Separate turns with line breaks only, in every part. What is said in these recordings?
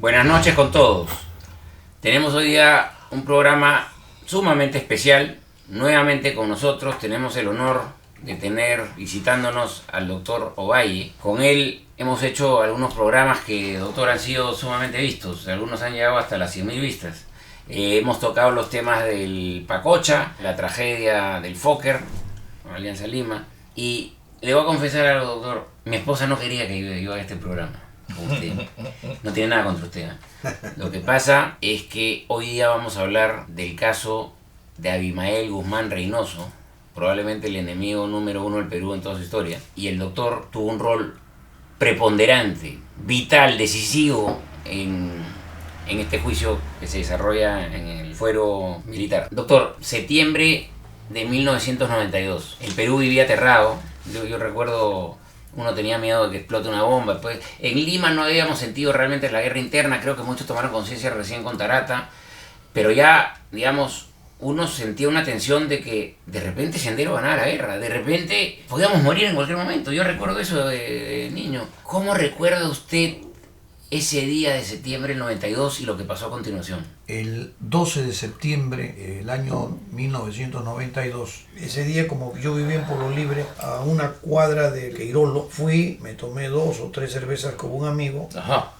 Buenas noches con todos. Tenemos hoy día un programa sumamente especial. Nuevamente con nosotros tenemos el honor de tener visitándonos al doctor Ovalle. Con él hemos hecho algunos programas que, doctor, han sido sumamente vistos. Algunos han llegado hasta las 100.000 vistas. Hemos tocado los temas del Pacocha, la tragedia del Fokker, Alianza Lima. Y le voy a confesar algo, doctor. Mi esposa no quería que yo haga este programa. Usted. No tiene nada contra usted, ¿eh? Lo que pasa es que hoy día vamos a hablar del caso de Abimael Guzmán Reynoso, probablemente el enemigo número uno del Perú en toda su historia, y el doctor tuvo un rol preponderante, vital, decisivo en este juicio que se desarrolla en el fuero militar. Doctor, septiembre de 1992, el Perú vivía aterrado. Yo recuerdo, uno tenía miedo de que explote una bomba. Pues en Lima no habíamos sentido realmente la guerra interna, creo que muchos tomaron conciencia recién con Tarata, pero ya, digamos, uno sentía una tensión de que de repente Sendero ganaba la guerra, de repente podíamos morir en cualquier momento. Yo recuerdo eso de niño. ¿Cómo recuerda usted ese día de septiembre del 92 y lo que pasó a continuación?
El 12 de septiembre del año 1992, ese día, como yo vivía en Pueblo Libre, a una cuadra de Queirolo, me tomé 2 o 3 cervezas con un amigo.
Ajá.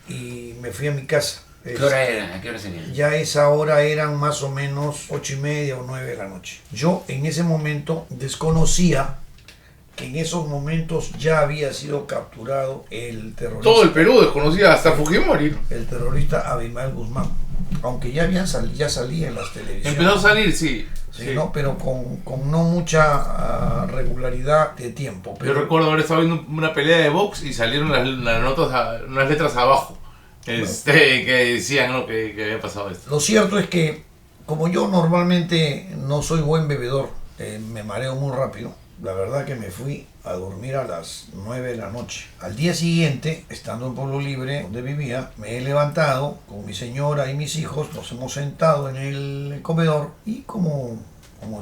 Y me fui a mi casa.
¿Qué hora era? ¿A qué hora sería?
Ya a esa hora eran más o menos 8:30 o 9 de la noche. Yo en ese momento desconocía que en esos momentos ya había sido capturado el terrorista.
Todo el Perú desconocía, hasta Fujimori.
El terrorista Abimael Guzmán. Aunque ya salía en las televisiones.
Empezó a salir, sí.
Sí, sí. ¿No? Pero con no mucha regularidad de tiempo. Pero
yo recuerdo haber estado viendo una pelea de box y salieron las notas, unas letras abajo. Que decían, ¿no?, que había pasado esto.
Lo cierto es que, como yo normalmente no soy buen bebedor, me mareo muy rápido. La verdad que me fui a dormir a las 9 de la noche. Al día siguiente, estando en Pueblo Libre, donde vivía, me he levantado con mi señora y mis hijos, nos hemos sentado en el comedor y como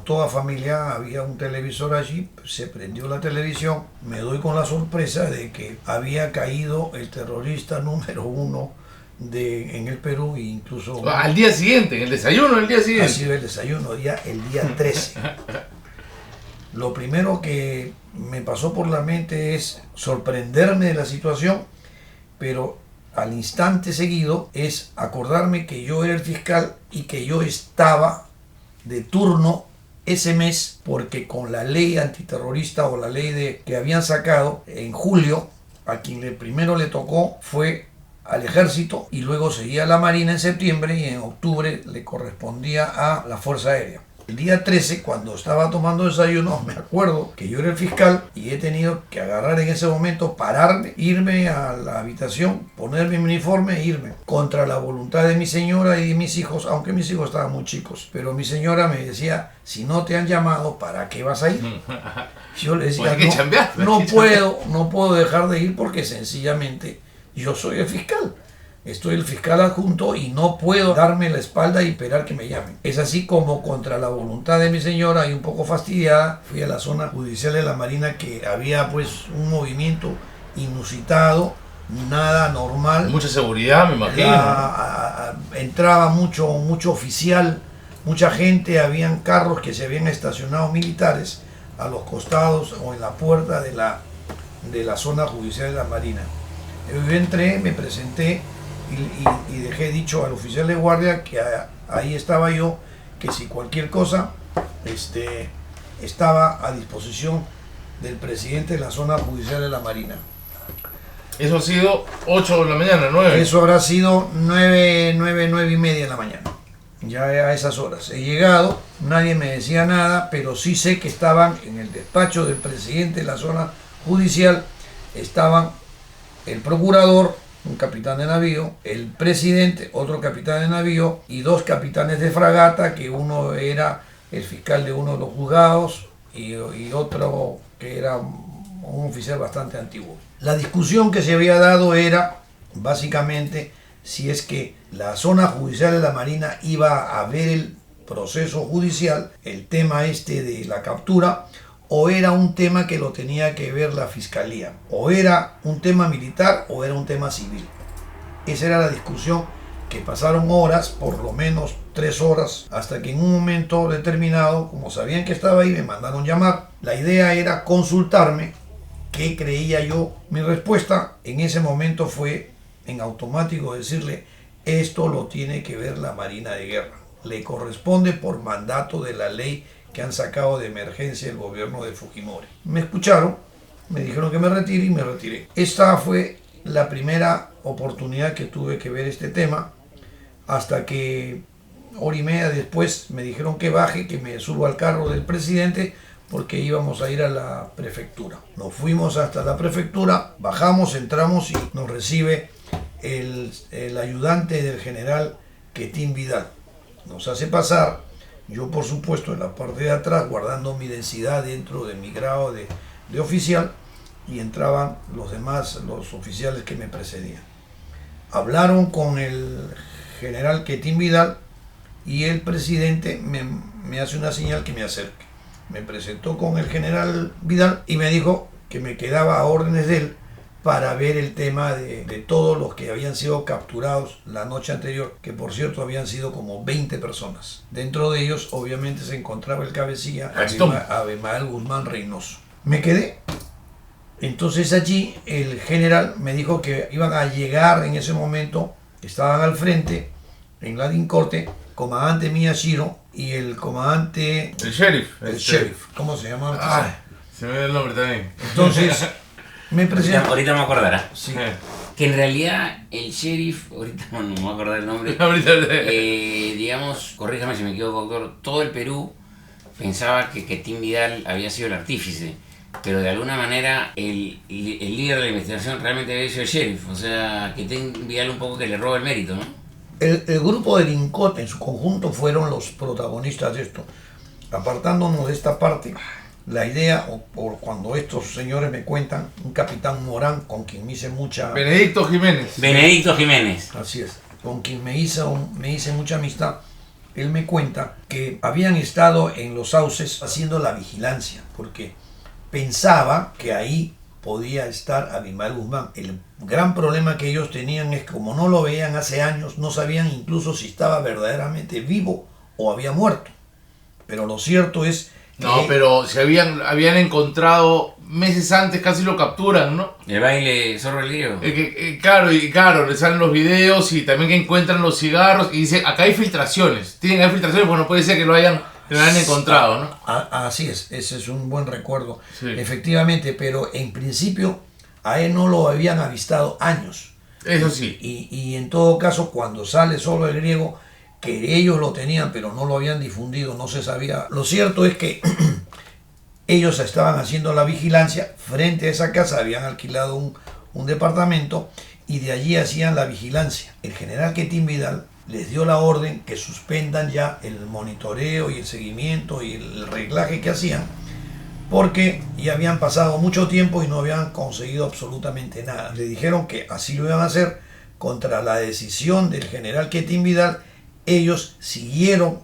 toda familia había un televisor allí, se prendió la televisión, me doy con la sorpresa de que había caído el terrorista número 1 en el Perú, e incluso...
Al día siguiente, en el desayuno del día siguiente.
Ha sido el desayuno, el día 13. Lo primero que me pasó por la mente es sorprenderme de la situación, pero al instante seguido es acordarme que yo era el fiscal y que yo estaba de turno ese mes, porque con la ley antiterrorista o la ley que habían sacado en julio, a quien primero le tocó fue al ejército y luego seguía a la Marina en septiembre y en octubre le correspondía a la Fuerza Aérea. El día 13, cuando estaba tomando desayuno, me acuerdo que yo era el fiscal y he tenido que agarrar en ese momento, pararme, irme a la habitación, ponerme mi uniforme e irme. Contra la voluntad de mi señora y de mis hijos, aunque mis hijos estaban muy chicos. Pero mi señora me decía, si no te han llamado, ¿para qué vas a ir? Yo le decía, no puedo dejar de ir porque sencillamente yo soy el fiscal. Estoy el fiscal adjunto y no puedo darme la espalda y esperar que me llamen. Es así como, contra la voluntad de mi señora y un poco fastidiada, fui a la zona judicial de la Marina, que había pues un movimiento inusitado, nada normal.
Mucha seguridad, me imagino.
Entraba mucho oficial, mucha gente, habían carros que se habían estacionado militares a los costados o en la puerta de la zona judicial de la Marina. Yo entré, me presenté y dejé dicho al oficial de guardia que ahí estaba yo, que si cualquier cosa estaba a disposición del presidente de la zona judicial de la Marina.
Eso ha sido 8 de la mañana, 9.
Eso habrá sido 9 y media de la mañana. Ya a esas horas he llegado, nadie me decía nada, pero sí sé que estaban en el despacho del presidente de la zona judicial, estaban el procurador, un capitán de navío, el presidente, otro capitán de navío, y 2 capitanes de fragata, que uno era el fiscal de uno de los juzgados y otro que era un oficial bastante antiguo. La discusión que se había dado era básicamente si es que la zona judicial de la Marina iba a ver el proceso judicial, el tema de la captura, o era un tema que lo tenía que ver la fiscalía, o era un tema militar o era un tema civil. Esa era la discusión, que pasaron horas, por lo menos 3 horas, hasta que en un momento determinado, como sabían que estaba ahí, me mandaron llamar. La idea era consultarme qué creía yo. Mi respuesta en ese momento fue en automático decirle: esto lo tiene que ver la Marina de Guerra. Le corresponde por mandato de la ley que han sacado de emergencia el gobierno de Fujimori. Me escucharon, me dijeron que me retire y me retiré. Esta fue la primera oportunidad que tuve que ver este tema, hasta que hora y media después me dijeron que baje, que me subo al carro del presidente, porque íbamos a ir a la prefectura. Nos fuimos hasta la prefectura, bajamos, entramos y nos recibe el ayudante del general Quetín Vidal. Nos hace pasar, yo por supuesto en la parte de atrás, guardando mi densidad dentro de mi grado de oficial, y entraban los demás, los oficiales que me precedían. Hablaron con el general Quetín Vidal y el presidente me hace una señal que me acerque. Me presentó con el general Vidal y me dijo que me quedaba a órdenes de él para ver el tema de todos los que habían sido capturados la noche anterior, que por cierto habían sido como 20 personas. Dentro de ellos obviamente se encontraba el cabecilla Abimael Guzmán Reynoso. Me quedé. Entonces allí el general me dijo que iban a llegar en ese momento, estaban al frente, en la DINCORTE, comandante Miyashiro y el comandante...
El sheriff.
El sheriff. ¿Cómo se llama?
Ay, se me dio el nombre también.
Entonces me presentó...
Ahorita me acordará.
Sí.
Que en realidad el sheriff, ahorita no me voy a acordar el nombre, digamos, corríjame si me equivoco, doctor, todo el Perú pensaba que Quetín Vidal había sido el artífice, pero de alguna manera el líder de la investigación realmente había sido el sheriff, o sea, Quetín Vidal un poco que le roba el mérito, ¿no?
El grupo de DINCORTE en su conjunto fueron los protagonistas de esto. Apartándonos de esta parte, la idea, o cuando estos señores me cuentan, un capitán Morán, con quien me hice mucha...
Benedicto Jiménez.
Benedicto Jiménez.
Así es, con quien me hice mucha amistad. Él me cuenta que habían estado en los sauces haciendo la vigilancia, porque pensaba que ahí podía estar Abimael Guzmán. El gran problema que ellos tenían es que como no lo veían hace años, no sabían incluso si estaba verdaderamente vivo o había muerto. Pero lo cierto es que...
No, pero se habían encontrado meses antes, casi lo capturan, ¿no?
El baile Zorro el Griego.
Claro, le salen los videos y también que encuentran los cigarros y dicen, acá hay filtraciones. Tienen que haber filtraciones, pues no puede ser que lo hayan encontrado, ¿no?
Así es, ese es un buen recuerdo,
Sí.
Efectivamente, pero en principio a él no lo habían avistado años.
Eso sí.
Y en todo caso, cuando sale solo el griego, que ellos lo tenían, pero no lo habían difundido, no se sabía. Lo cierto es que ellos estaban haciendo la vigilancia frente a esa casa, habían alquilado un departamento y de allí hacían la vigilancia. El general Quetín Vidal les dio la orden que suspendan ya el monitoreo y el seguimiento y el reglaje que hacían, porque ya habían pasado mucho tiempo y no habían conseguido absolutamente nada. Le dijeron que así lo iban a hacer. Contra la decisión del general Quetín Vidal, ellos siguieron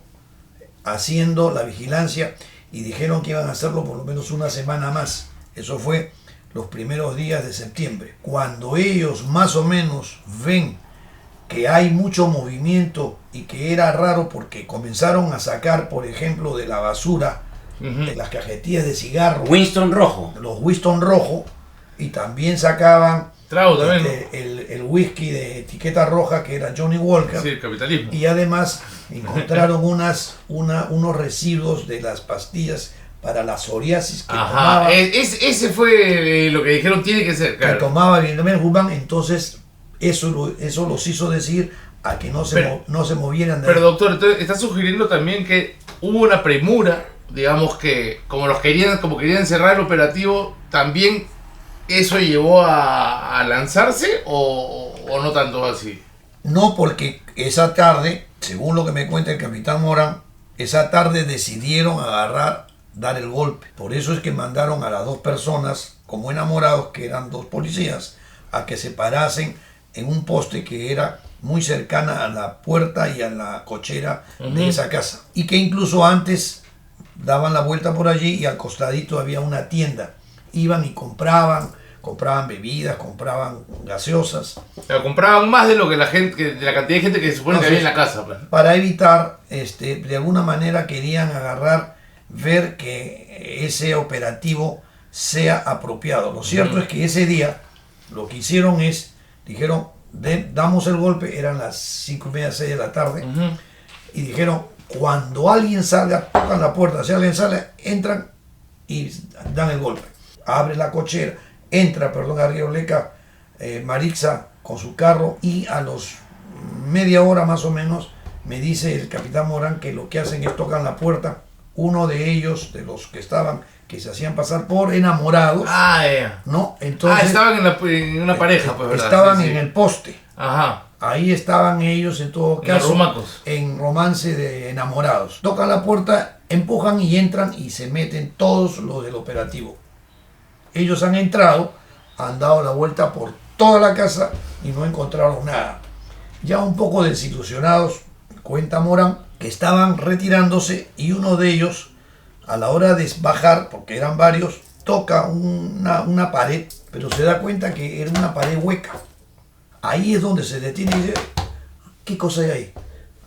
haciendo la vigilancia y dijeron que iban a hacerlo por lo menos una semana más. Eso fue los primeros días de septiembre. Cuando ellos más o menos ven que hay mucho movimiento y que era raro, porque comenzaron a sacar, por ejemplo, de la basura, de las cajetillas de cigarros,
Winston Rojo.
los Winston Rojo, y también sacaban
Trago también,
el whisky de etiqueta roja, que era Johnny Walker.
Sí, el capitalismo.
Y además encontraron unos residuos de las pastillas para la psoriasis que tomaba,
Ese fue lo que dijeron tiene que ser,
que
claro.
tomaba Abimael Guzmán. Entonces eso los hizo decir a que no se movieran de
Pero
ahí.
doctor, entonces está sugiriendo también que hubo una premura, digamos que como querían cerrar el operativo, también eso llevó a lanzarse o no tanto así.
No, porque esa tarde, según lo que me cuenta el capitán Morán, esa tarde decidieron dar el golpe. Por eso es que mandaron a las dos personas como enamorados, que eran dos policías, a que se parasen en un poste que era muy cercana a la puerta y a la cochera de esa casa. Y que incluso antes daban la vuelta por allí y al costadito había una tienda. Iban y compraban compraban bebidas, compraban gaseosas,
Pero compraban más de lo que la gente, de la cantidad de gente que se supone que había en la casa. Pues.
para evitar, de alguna manera querían ver que ese operativo sea apropiado. Lo cierto es que ese día lo que hicieron es, dijeron, damos el golpe, eran las 5:30, 6 de la tarde, y dijeron, cuando alguien salga, tocan la puerta, si alguien sale, entran y dan el golpe. Abre la cochera, entra, a Rioleca, Marixa con su carro, y a los media hora más o menos me dice el capitán Morán que lo que hacen es tocan la puerta. Uno de ellos, de los que estaban, que se hacían pasar por enamorados, ¿no? Entonces,
estaban en una pareja, pues, ¿verdad?
Estaban
Sí.
en el poste.
Ajá.
Ahí estaban ellos en todo caso,
Rumacos.
en romance de enamorados. Tocan la puerta, empujan y entran y se meten todos los del operativo. Ellos han entrado, han dado la vuelta por toda la casa y no encontraron nada. Ya un poco desilusionados, cuenta Morán, que estaban retirándose y uno de ellos, a la hora de bajar, porque eran varios, toca una pared, pero se da cuenta que era una pared hueca. Ahí es donde se detiene y dice, ¿qué cosa hay ahí?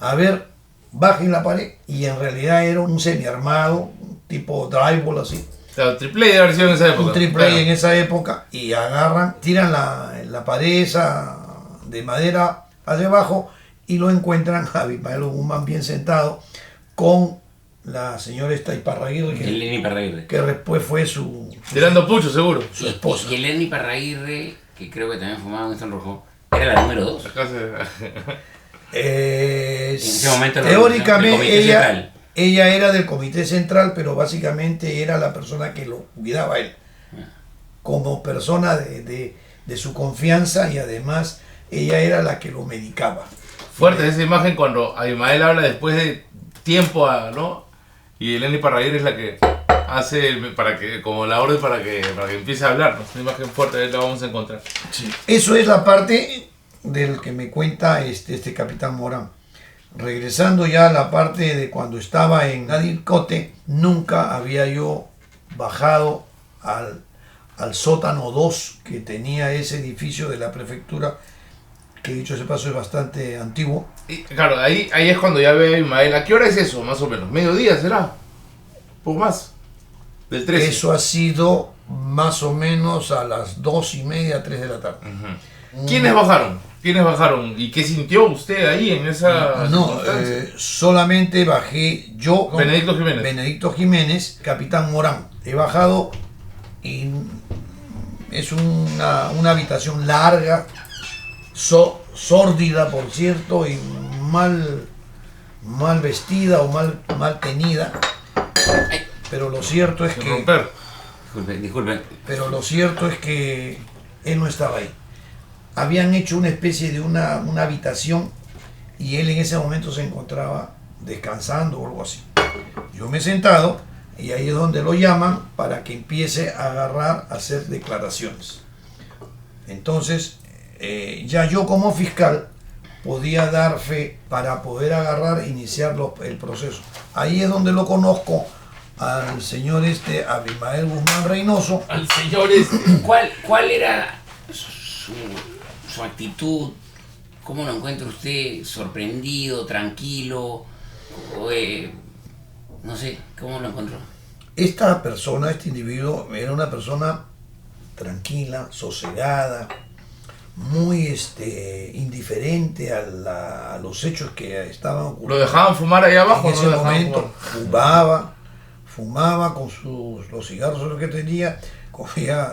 A ver, bajen la pared, y en realidad era un semiarmado, tipo drywall así.
O sea, triple A de haber sido en esa época.
Un triple A en esa época, y agarran, tiran la pared esa de madera hacia abajo y lo encuentran a Abimael Guzmán bien sentado con la señora Iparraguirre,
Eleni Iparraguirre.
que después fue su
Tirando pucho, seguro.
esposa.
Y Eleni Iparraguirre, que creo que también fumaba Winston Rojo, era la número 2. En ese momento del
Teóricamente
Comité Central.
ella era del comité central, pero básicamente era la persona que lo cuidaba a él, como persona de su confianza, y además ella era la que lo medicaba.
Fuerte esa imagen cuando Abimael habla después de tiempo, ¿no? Y Eleni Iparraguirre es la que hace como la orden para que empiece a hablar, ¿no? Es una imagen fuerte, la vamos a encontrar.
Sí. Eso es la parte del que me cuenta este capitán Morán. Regresando ya a la parte de cuando estaba en Nadircote, nunca había yo bajado al sótano 2 que tenía ese edificio de la prefectura, que dicho ese paso es bastante antiguo.
Y, claro, ahí es cuando ya ve a Abimael. ¿A qué hora es eso, más o menos? ¿Mediodía será? ¿Un poco más? Del 13.
Eso ha sido más o menos a las 2:30, 3 de la tarde.
¿Quiénes bajaron? ¿Y qué sintió usted ahí en esa
No,
circunstancia?
solamente bajé yo,
Benedicto Jiménez.
capitán Morán. He bajado y es una habitación larga, sórdida, por cierto, y mal vestida o mal tenida. Pero lo cierto es que...
Disculpen.
Pero lo cierto es que él no estaba ahí. Habían hecho una especie de una habitación y él en ese momento se encontraba descansando o algo así. Yo me he sentado y ahí es donde lo llaman para que empiece a hacer declaraciones. Entonces, ya yo como fiscal podía dar fe para poder iniciar el proceso. Ahí es donde lo conozco al señor Abimael Guzmán Reynoso.
Al señor
¿Cuál era su actitud? ¿Cómo lo encuentra usted? ¿Sorprendido, tranquilo? No sé, ¿cómo lo encontró?
Este individuo, era una persona tranquila, sosegada, muy indiferente a los hechos que estaban ocurriendo.
¿Lo dejaban fumar ahí abajo?
En ese
¿No lo dejaban
momento fumaba con los cigarros que tenía, comía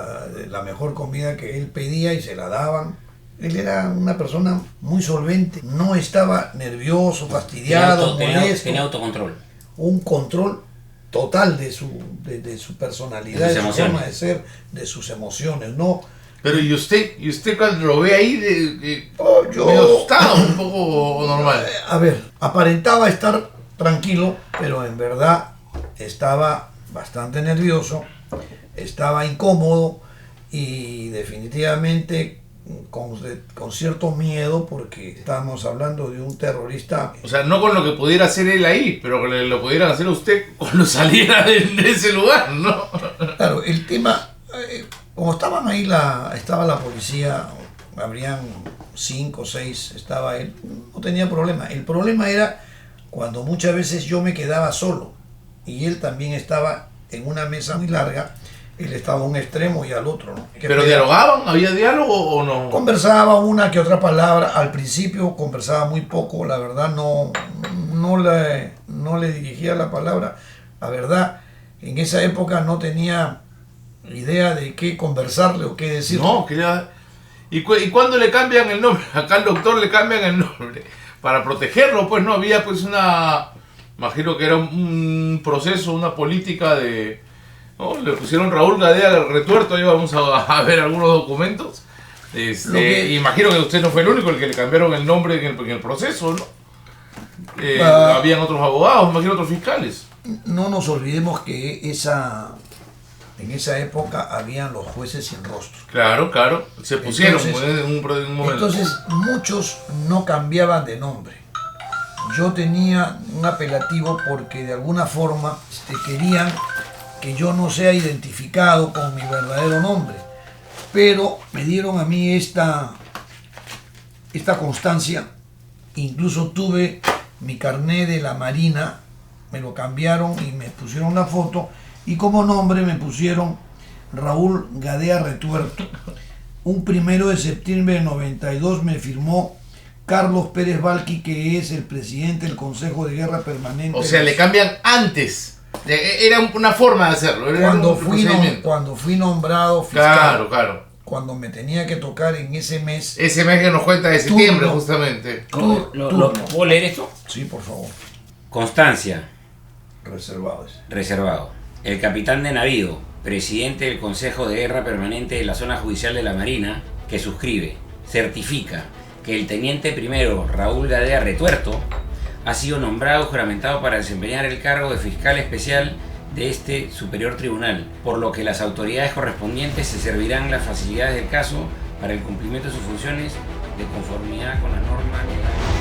la mejor comida que él pedía y se la daban. Él era una persona muy solvente, no estaba nervioso, fastidiado, molesto.
Tenía autocontrol.
Un control total de su personalidad, de su forma de ser, de sus emociones, ¿no?
Pero ¿y usted cuando lo ve ahí
Yo
medio asustado, un poco normal?
A ver, aparentaba estar tranquilo, pero en verdad estaba bastante nervioso, estaba incómodo y definitivamente con cierto miedo, porque estábamos hablando de un terrorista.
O sea, no con lo que pudiera hacer él ahí, pero con lo que lo pudieran hacer usted cuando saliera de ese lugar, ¿no?
Claro, el tema, Como estaban ahí, estaba la policía, habrían 5 o 6, estaba él, no tenía problema. El problema era cuando muchas veces yo me quedaba solo y él también estaba en una mesa muy larga, él estaba a un extremo y al otro, ¿no?
¿Pero dialogaban? ¿Había diálogo o no?
Conversaba una que otra palabra, al principio conversaba muy poco, la verdad no le dirigía la palabra, la verdad en esa época no tenía idea de qué conversarle o qué decir.
No, ¿Y cuándo le cambian el nombre? Acá al doctor le cambian el nombre. Para protegerlo, pues no había pues imagino que era un proceso, una política de... ¿no? Le pusieron Raúl Gadea Retuerto, ahí vamos a ver algunos documentos. Imagino que usted no fue el único el que le cambiaron el nombre en el proceso, ¿no? Habían otros abogados, imagino otros fiscales.
No nos olvidemos que en esa época habían los jueces sin rostro.
Claro, se pusieron
entonces,
en un momento.
Entonces muchos no cambiaban de nombre. Yo tenía un apelativo porque de alguna forma querían que yo no sea identificado con mi verdadero nombre. Pero me dieron a mí esta constancia. Incluso tuve mi carné de la Marina, me lo cambiaron y me pusieron una foto, y como nombre me pusieron Raúl Gadea Retuerto. Un 1 de septiembre de 92 me firmó Carlos Pérez Balqui, que es el presidente del Consejo de Guerra Permanente.
O sea, le cambian antes. Era una forma de hacerlo.
Cuando fui nombrado fiscal.
Claro.
Cuando me tenía que tocar en ese mes.
Ese mes que nos cuenta de septiembre, justamente.
¿Puedo leer esto?
Sí, por favor.
Constancia.
Reservado.
El capitán de navío, presidente del Consejo de Guerra Permanente de la Zona Judicial de la Marina, que suscribe, certifica que el teniente primero Raúl Gadea Retuerto ha sido nombrado juramentado para desempeñar el cargo de fiscal especial de este superior tribunal, por lo que las autoridades correspondientes se servirán las facilidades del caso para el cumplimiento de sus funciones de conformidad con las normas legales.